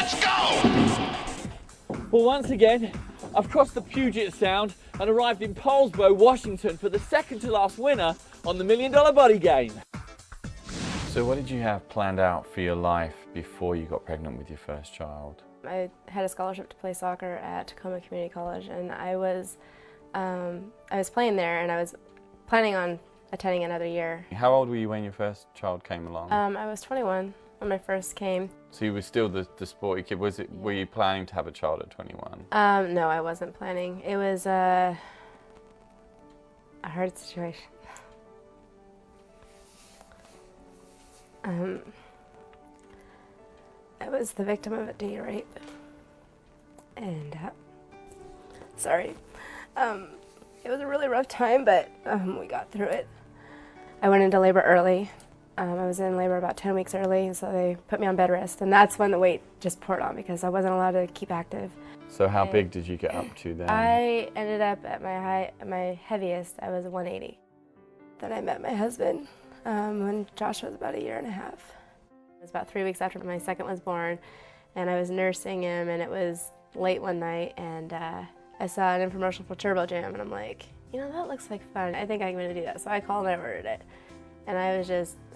Let's go! Well, once again, I've crossed the Puget Sound and arrived in Paulsboro, Washington for the second to last winner on the $1 Million Body Game. So what did you have planned out for your life before you got pregnant with your first child? I had a scholarship to play soccer at Tacoma Community College, and I was playing there, and I was planning on attending another year. How old were you when your first child came along? I was 21 when my first came. So you were still the sporty kid. Was it? Were you planning to have a child at 21? No, I wasn't planning. It was a hard situation. I was the victim of a date rape, and sorry, it was a really rough time, but we got through it. I went into labor early. I was in labor about 10 weeks early, so they put me on bed rest, and that's when the weight just poured on because I wasn't allowed to keep active. So how big did you get up to then? I ended up at my heaviest, I was 180. Then I met my husband when Josh was about 1.5 years. It was about 3 weeks after my second was born, and I was nursing him, and it was late one night, and I saw an infomercial for Turbo Jam, and I'm like, you know, that looks like fun. I think I'm going to do that. So I called and I ordered it. And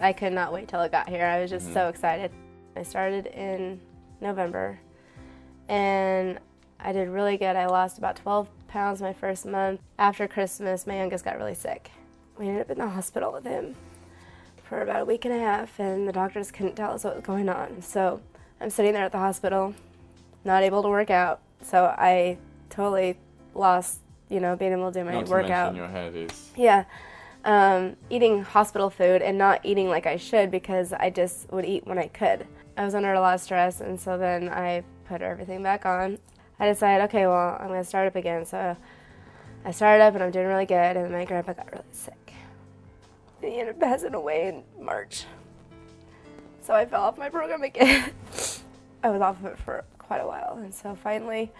I could not wait till it got here. I was just so excited. I started in November, and I did really good. I lost about 12 pounds my first month. After Christmas, my youngest got really sick. We ended up in the hospital with him for about 1.5 weeks, and the doctors couldn't tell us what was going on. So I'm sitting there at the hospital, not able to work out. So I totally lost, being able to do my workout. Not to mention your head is... Yeah. Eating hospital food and not eating like I should because I just would eat when I could. I was under a lot of stress, and so then I put everything back on. I decided, okay, well, I'm going to start up again. So I started up, and I'm doing really good, and my grandpa got really sick. And he ended up passing away in March. So I fell off my program again. I was off of it for quite a while, and so finally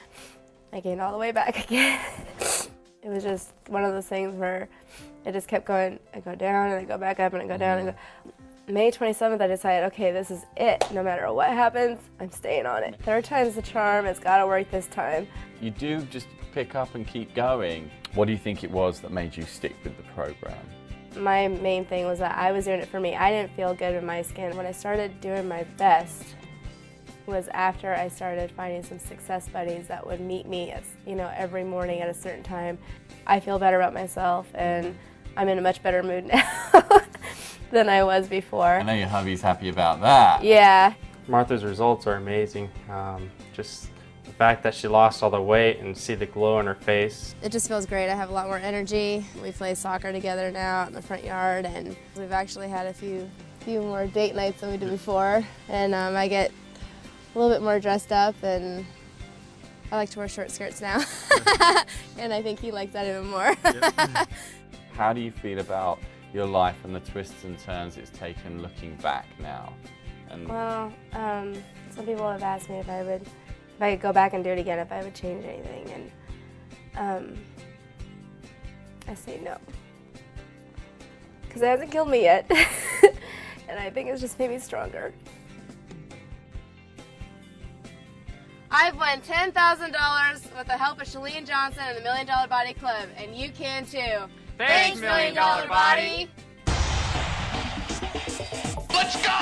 I gained all the way back again. It was just one of those things where it just kept going. I go down, and I go back up, and I go down, and go. May 27th, I decided, okay, this is it. No matter what happens, I'm staying on it. Third time's the charm. It's got to work this time. You do just pick up and keep going. What do you think it was that made you stick with the program? My main thing was that I was doing it for me. I didn't feel good in my skin. When I started doing my best was after I started finding some success buddies that would meet me at, every morning at a certain time. I feel better about myself, and I'm in a much better mood now than I was before. I know your hubby's happy about that. Yeah. Martha's results are amazing. Just the fact that she lost all the weight and see the glow on her face. It just feels great. I have a lot more energy. We play soccer together now out in the front yard, and we've actually had a few more date nights than we did before. And I get a little bit more dressed up, and I like to wear short skirts now. And I think he likes that even more. Yep. How do you feel about your life and the twists and turns it's taken looking back now? Well, some people have asked me if I could go back and do it again, if I would change anything, and I say no. Because it hasn't killed me yet, and I think it's just made me stronger. I've won $10,000 with the help of Shalene Johnson and the $1 Million Body Club, and you can too. Thanks, $1 Million Body. Let's go!